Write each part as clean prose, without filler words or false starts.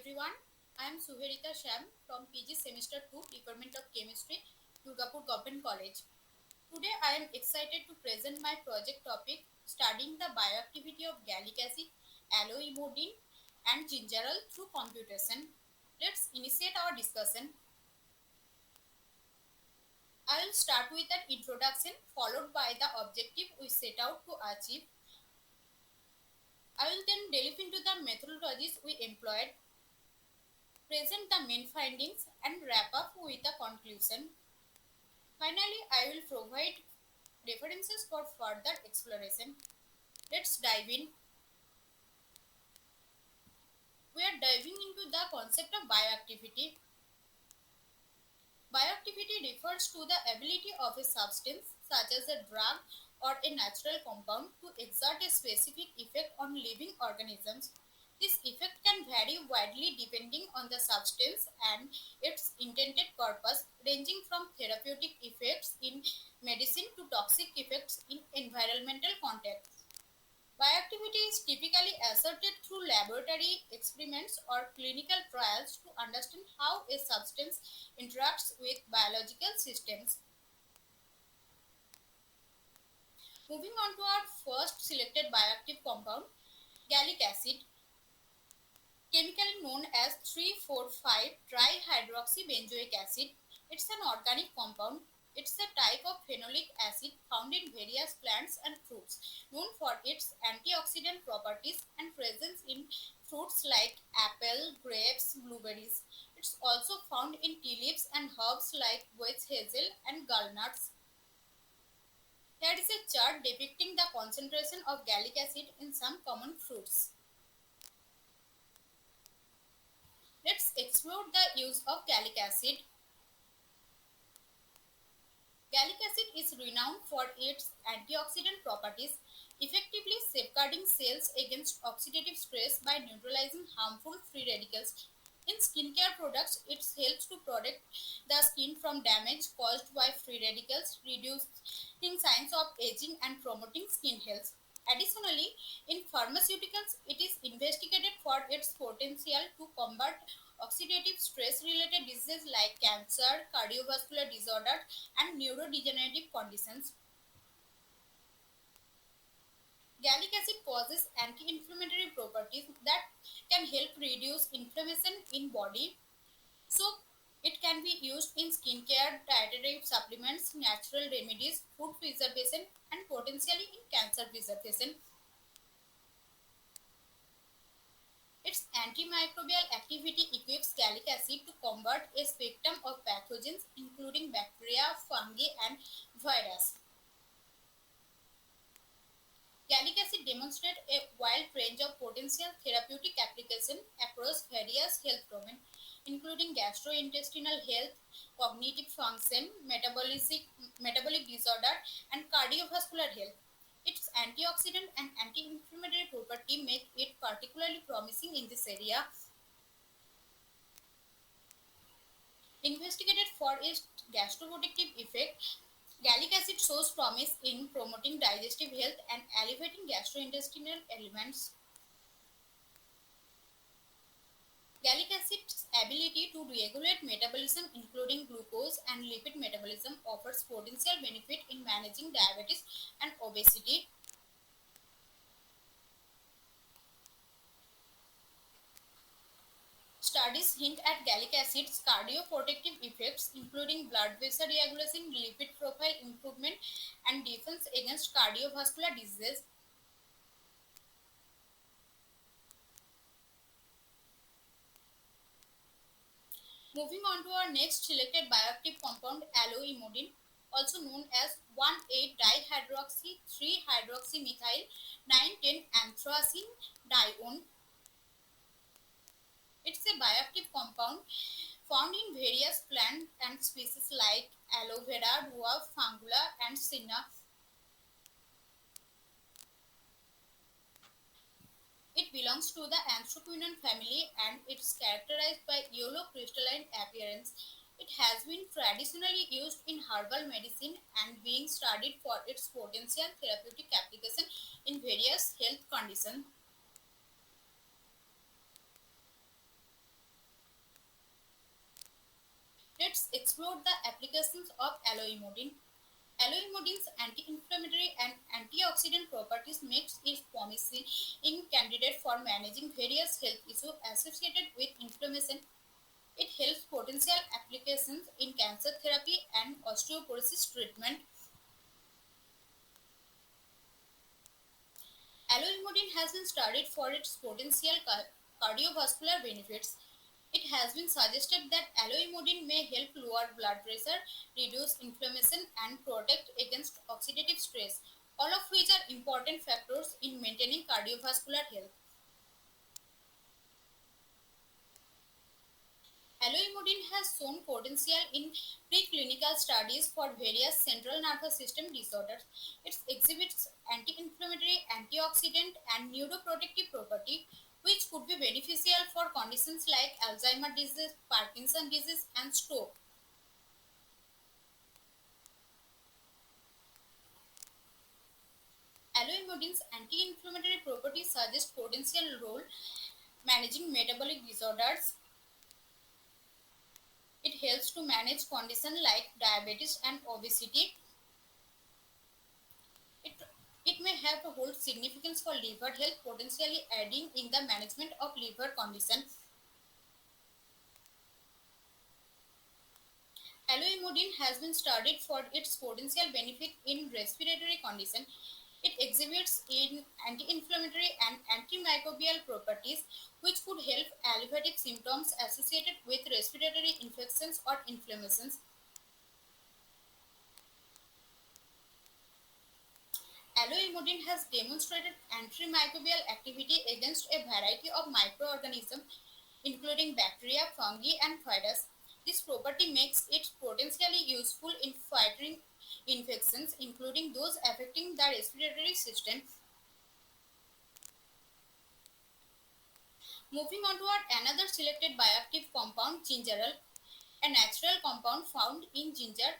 everyone. I am Suherita Shyam from PG Semester 2 Department of Chemistry, Durgapur Govt College. Today I am excited to present my project topic studying the bioactivity of gallic acid, ALOE, EMODIN and gingerol through computation. Let's initiate our discussion. I will start with an introduction followed by the objective we set out to achieve. I will then delve into the methodologies we employed, present the main findings and wrap up with a conclusion. Finally, I will provide references for further exploration. Let's dive in. We are diving into the concept of bioactivity. Bioactivity refers to the ability of a substance, such as a drug or a natural compound, to exert a specific effect on living organisms. This effect can vary widely depending on the substance and its intended purpose, ranging from therapeutic effects in medicine to toxic effects in environmental contexts. Bioactivity is typically asserted through laboratory experiments or clinical trials to understand how a substance interacts with biological systems. Moving on to our first selected bioactive compound, gallic acid, chemically known as 3,4,5-trihydroxybenzoic acid. It's an organic compound. It's a type of phenolic acid found in various plants and fruits, known for its antioxidant properties and presence in fruits like apple, grapes, blueberries. It's also found in tea leaves and herbs like witch hazel and gallnuts. Here is a chart depicting the concentration of gallic acid in some common fruits. Let's explore the use of gallic acid. Gallic acid is renowned for its antioxidant properties, effectively safeguarding cells against oxidative stress by neutralizing harmful free radicals. In skincare products, it helps to protect the skin from damage caused by free radicals, reducing signs of aging and promoting skin health. Additionally, in pharmaceuticals, it is investigated for its potential to combat oxidative stress-related diseases like cancer, cardiovascular disorders, and neurodegenerative conditions. Gallic acid possesses anti-inflammatory properties that can help reduce inflammation in body. So, it can be used in skincare, dietary supplements, natural remedies, food preservation, and potentially in cancer preservation. Its antimicrobial activity equips gallic acid to combat a spectrum of pathogens including bacteria, fungi, and virus. Gallic acid demonstrates a wide range of potential therapeutic applications across various health domains, including gastrointestinal health, cognitive function, metabolic disorder, and cardiovascular health. Its antioxidant and anti-inflammatory property make it particularly promising in this area. Investigated for its gastroprotective effect, gallic acid shows promise in promoting digestive health and alleviating gastrointestinal ailments. Gallic acid's ability to regulate metabolism, including glucose and lipid metabolism, offers potential benefit in managing diabetes and obesity. Studies hint at gallic acid's cardioprotective effects, including blood vessel regulation, lipid profile improvement, and defense against cardiovascular diseases. Moving on to our next selected bioactive compound, ALOE, EMODIN, also known as 1,8-dihydroxy-3-hydroxymethyl 9,10-anthracene dione. It's a bioactive compound found in various plants and species like aloe vera, rua, fangula, and senna. It belongs to the anthraquinone family and it's characterized by yellow crystalline appearance. It has been traditionally used in herbal medicine and being studied for its potential therapeutic application in various health conditions. Let's explore the applications of ALOE. ALOE anti-inflammatory and antioxidant properties makes it promising candidate for managing various health issues associated with inflammation. It helps potential applications in cancer therapy and osteoporosis treatment. ALOE has been studied for its potential cardiovascular benefits. It has been suggested that ALOE may help lower blood pressure, reduce inflammation, and protect against oxidative stress, all of which are important factors in maintaining cardiovascular health. ALOE has shown potential in preclinical studies for various central nervous system disorders. It exhibits anti-inflammatory, antioxidant, and neuroprotective property, which could be beneficial for conditions like Alzheimer's disease, Parkinson's disease, and stroke. ALOE anti-inflammatory properties suggest potential role managing metabolic disorders. It helps to manage conditions like diabetes and obesity. It may have to hold significance for liver health, potentially aiding in the management of liver conditions. ALOE has been studied for its potential benefit in respiratory conditions. It exhibits anti-inflammatory and antimicrobial properties, which could help alleviate symptoms associated with respiratory infections or inflammations. ALOE has demonstrated antimicrobial activity against a variety of microorganisms, including bacteria, fungi, and fungus. This property makes it potentially useful in fighting infections, including those affecting the respiratory system. Moving on to another selected bioactive compound, gingerol, a natural compound found in ginger,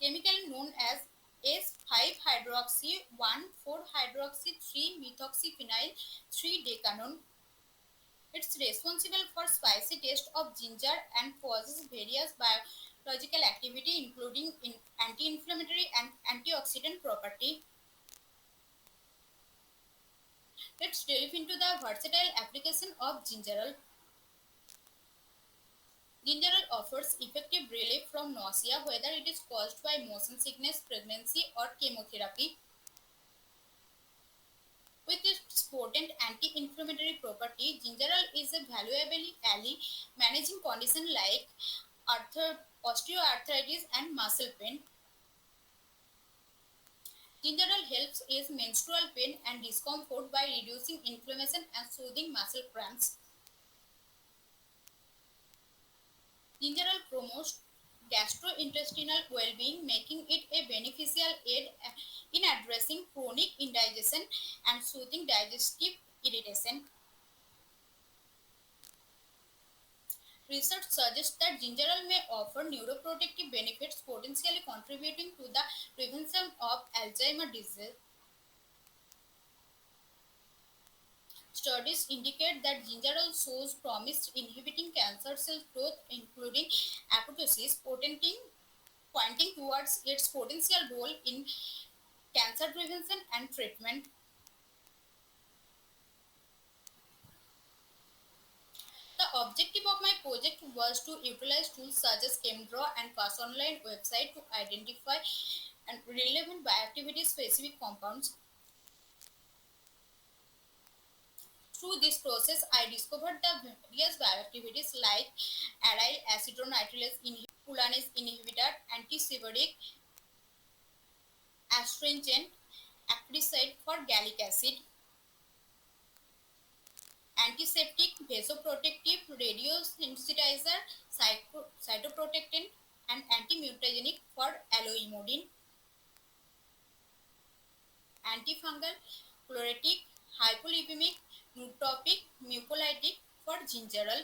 chemically known as S5-hydroxy-1,4-hydroxy-3-methoxyphenyl 3-decanone. It's responsible for spicy taste of ginger and possesses various biological activity, including anti-inflammatory and antioxidant property. Let's delve into the versatile application of gingerol. Gingerol offers effective relief from nausea, whether it is caused by motion sickness, pregnancy, or chemotherapy. With its potent anti-inflammatory property, gingerol is a valuable ally managing conditions like osteoarthritis and muscle pain. Gingerol helps ease menstrual pain and discomfort by reducing inflammation and soothing muscle cramps. Gingerol promotes gastrointestinal well-being, making it a beneficial aid in addressing chronic indigestion and soothing digestive irritation. Research suggests that gingerol may offer neuroprotective benefits, potentially contributing to the prevention of Alzheimer's disease. Studies indicate that gingerol shows promise inhibiting cancer cell growth, including apoptosis, pointing towards its potential role in cancer prevention and treatment. The objective of my project was to utilize tools such as ChemDraw and Pass Online website to identify and relevant bioactivity specific compounds. Through this process, I discovered the various bioactivities like aryl acetonitrulase inhibitor, pulanase inhibitor, antiseptic, astringent, acticide for gallic acid, antiseptic, vasoprotective, radiosensitizer, cytoprotectant, and antimutagenic for ALOE, antifungal, chlorotic, hypolipemic, nootropic, mucolytic for gingerol.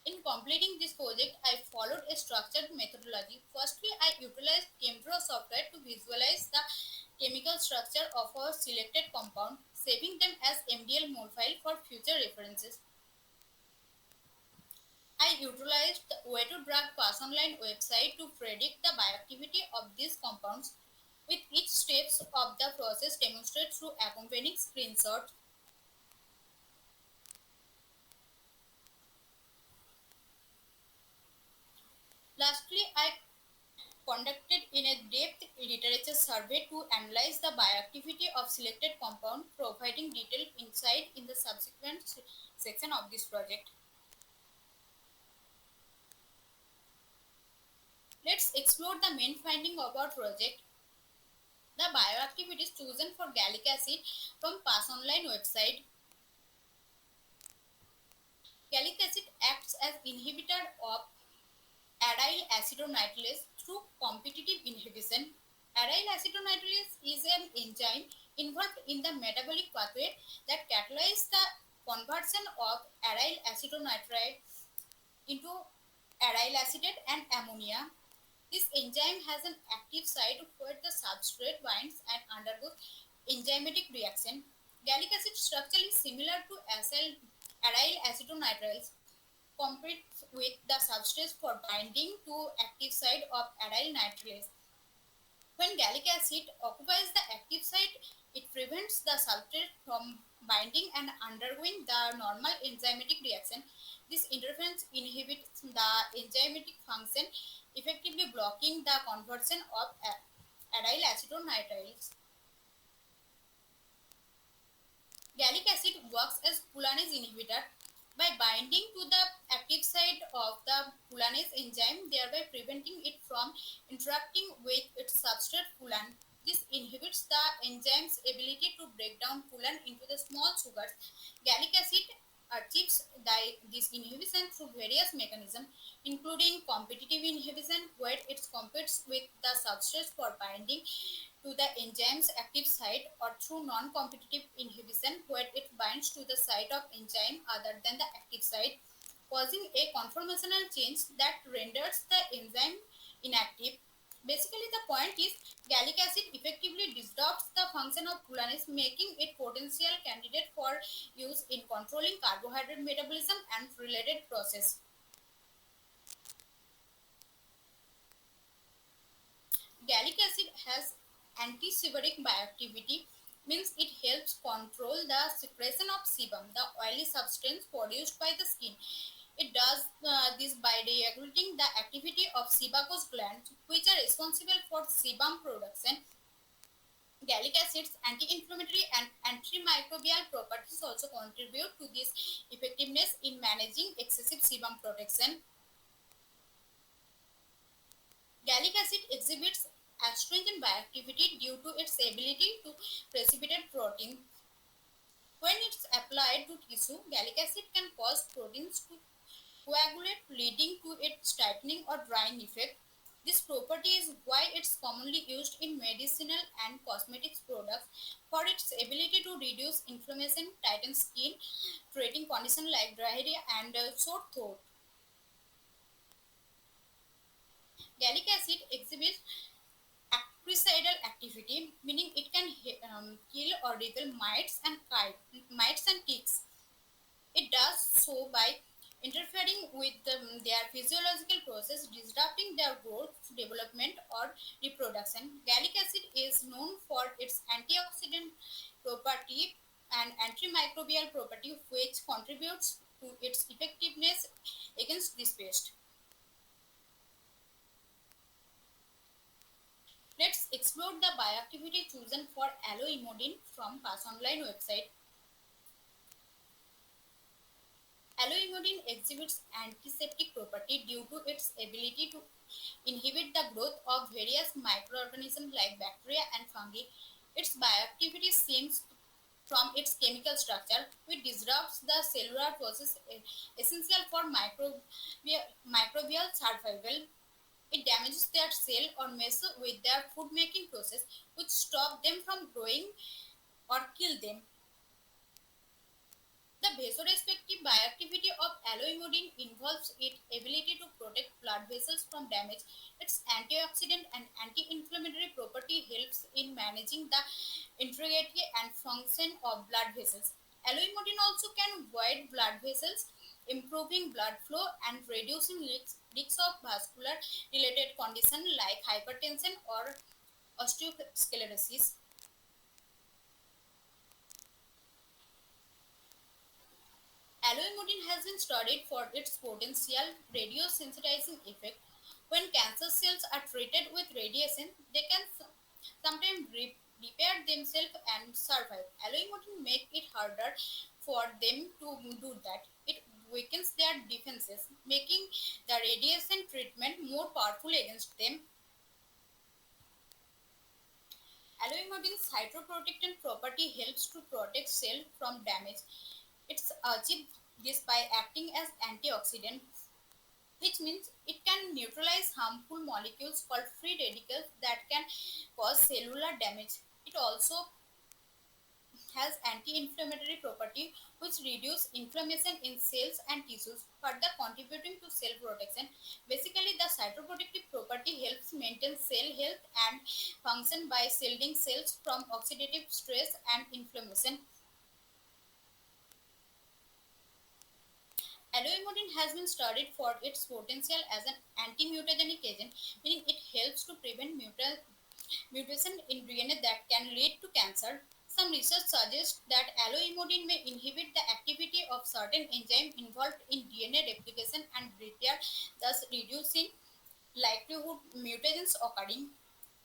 In completing this project, I followed a structured methodology. Firstly, I utilized ChemDraw software to visualize the chemical structure of our selected compound. saving them as MDL mole file for future references. I utilized the way-to-drug pass online website to predict the bioactivity of these compounds, with each steps of the process demonstrated through accompanying screenshots. Lastly, I conducted in a depth literature survey to analyze the bioactivity of selected compound, providing detailed insight in the subsequent section of this project. Let's explore the main finding of our project. The bioactivities chosen for gallic acid from Pass Online website. Gallic acid acts as inhibitor of aryl acetonitrulase through competitive inhibition. Aryl acetonitrulase is an enzyme involved in the metabolic pathway that catalyzes the conversion of aryl acetonitride into aryl acetate and ammonia. This enzyme has an active site where the substrate binds and undergoes enzymatic reaction. Gallic acid structure is similar to aryl acetonitrulase, competes with the substrate for binding to active site of aryl nitrulase. When gallic acid occupies the active site, it prevents the substrate from binding and undergoing the normal enzymatic reaction. This interference inhibits the enzymatic function, effectively blocking the conversion of aryl acetonitriles. Gallic acid works as pulanase inhibitor by binding to the active site of the pulanase enzyme, thereby preventing it from interacting with its substrate pulan. This inhibits the enzyme's ability to break down pulan into the small sugars. Gallic acid achieves this inhibition through various mechanisms, including competitive inhibition, where it competes with the substrate for binding to the enzyme's active site, or through non-competitive inhibition, where it binds to the site of enzyme other than the active site, causing a conformational change that renders the enzyme inactive. Basically, the point is gallic acid effectively disrupts the function of pulanase, making it potential candidate for use in controlling carbohydrate metabolism and related process. Gallic acid has anti-seborrheic bioactivity, means it helps control the secretion of sebum, the oily substance produced by the skin. It does this by regulating the activity of sebaceous glands, which are responsible for sebum production. Gallic acid's anti-inflammatory and antimicrobial properties also contribute to this effectiveness in managing excessive sebum production. Gallic acid exhibits astringent bioactivity due to its ability to precipitate protein. When it's applied to tissue, gallic acid can cause proteins to coagulate, leading to its tightening or drying effect. This property is why it's commonly used in medicinal and cosmetics products for its ability to reduce inflammation, tighten skin, treating conditions like diarrhea and sore throat. Gallic acid exhibits acricidal activity, meaning it can kill or repel mites and ticks. It does so by interfering with their physiological process, disrupting their growth, development, or reproduction. Gallic acid is known for its antioxidant property and antimicrobial property, which contributes to its effectiveness against this pest. Let's explore the bioactivity chosen for ALOE EMODIN from Pass Online website. ALOE EMODIN exhibits antiseptic property due to its ability to inhibit the growth of various microorganisms like bacteria and fungi. Its bioactivity stems from its chemical structure, which disrupts the cellular process essential for microbial survival. It damages their cell or messes with their food making process, which stop them from growing or kill them. The vasorestrictive bioactivity of aloe involves its ability to protect blood vessels from damage. Its antioxidant and anti-inflammatory property helps in managing the integrity and function of blood vessels. Aloe also can void blood vessels, improving blood flow and reducing risks of vascular related conditions like hypertension or osteosclerosis. Aloe has been studied for its potential radiosensitizing effect. When cancer cells are treated with radiation, they can sometimes repair themselves and survive. Aloe make it harder for them to do that. It weakens their defenses, making the radiation treatment more powerful against them. Aloe cytoprotectant property helps to protect cell from damage. It's achieved this by acting as antioxidant, which means it can neutralize harmful molecules called free radicals that can cause cellular damage. It also has anti-inflammatory property which reduce inflammation in cells and tissues, further contributing to cell protection. Basically, the cytoprotective property helps maintain cell health and function by shielding cells from oxidative stress and inflammation. Aloe has been studied for its potential as an anti-mutagenic agent, meaning it helps to prevent mutation in DNA that can lead to cancer. Some research suggests that aloe may inhibit the activity of certain enzymes involved in DNA replication and repair, thus reducing likelihood mutagens occurring.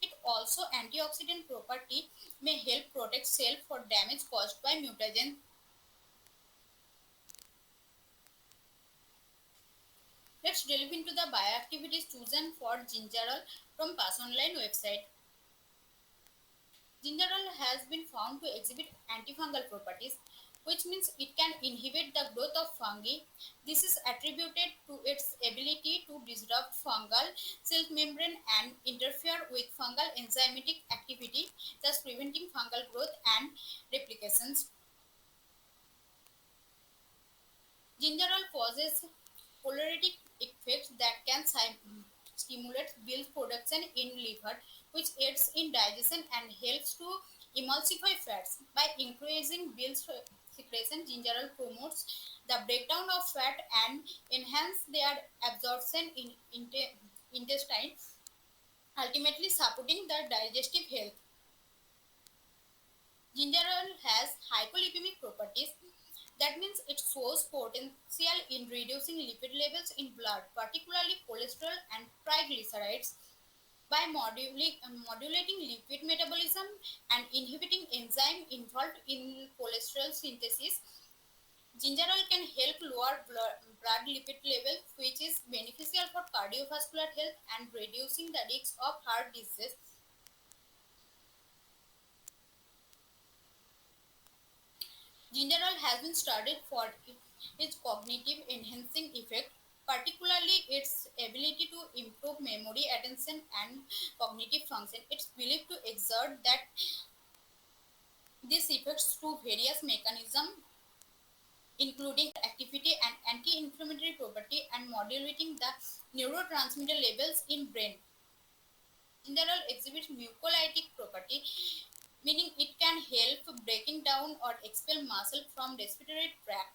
It also antioxidant property may help protect cell for damage caused by mutagen. Let's delve into the bioactivities chosen for gingerol from Pass Online website. Gingerol has been found to exhibit antifungal properties, which means it can inhibit the growth of fungi. This is attributed to its ability to disrupt fungal cell membrane and interfere with fungal enzymatic activity, thus preventing fungal growth and replications. Gingerol causes polyretic effects that can stimulate bile production in liver, which aids in digestion and helps to emulsify fats. By increasing bile secretion, gingerol promotes the breakdown of fat and enhance their absorption in intestine, ultimately supporting the digestive health. Gingerol has hypolipemic properties. That means it shows potential in reducing lipid levels in blood, particularly cholesterol and triglycerides. By modulating lipid metabolism and inhibiting enzyme involved in cholesterol synthesis, gingerol can help lower blood lipid level, which is beneficial for cardiovascular health and reducing the risk of heart disease. Gingerol has been studied for its cognitive enhancing effect, particularly its ability to improve memory, attention, and cognitive function. It's believed to exert that these effects through various mechanisms, including activity and anti-inflammatory property and modulating the neurotransmitter levels in brain. Gingerol exhibits mucolytic property, meaning it can help breaking down or expel muscle from respiratory tract.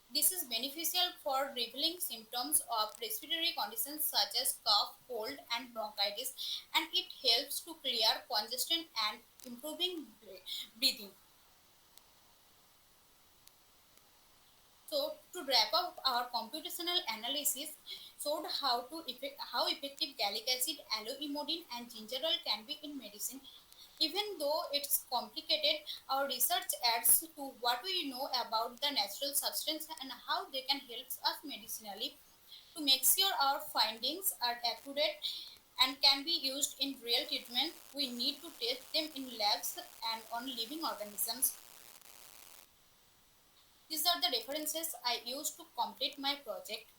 This is beneficial for revealing symptoms of respiratory conditions such as cough, cold, and bronchitis, and it helps to clear congestion and improving breathing. So, to wrap up, our computational analysis showed how effective gallic acid, aloe, and gingerol can be in medicine. Even though it's complicated, our research adds to what we know about the natural substance and how they can help us medicinally. To make sure our findings are accurate and can be used in real treatment, we need to test them in labs and on living organisms. These are the references I used to complete my project.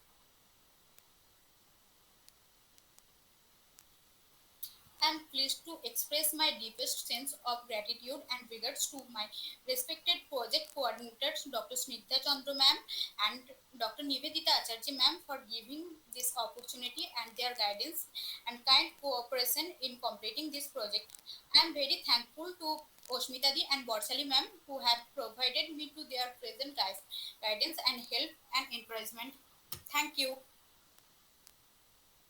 I am pleased to express my deepest sense of gratitude and regards to my respected project coordinators, Dr. Snigdha Chandra ma'am and Dr. Nivedita Acharya ma'am, for giving this opportunity and their guidance and kind cooperation in completing this project. I am very thankful to Oshmita Di and Borsali ma'am, who have provided me to their present guidance and help and encouragement. Thank you.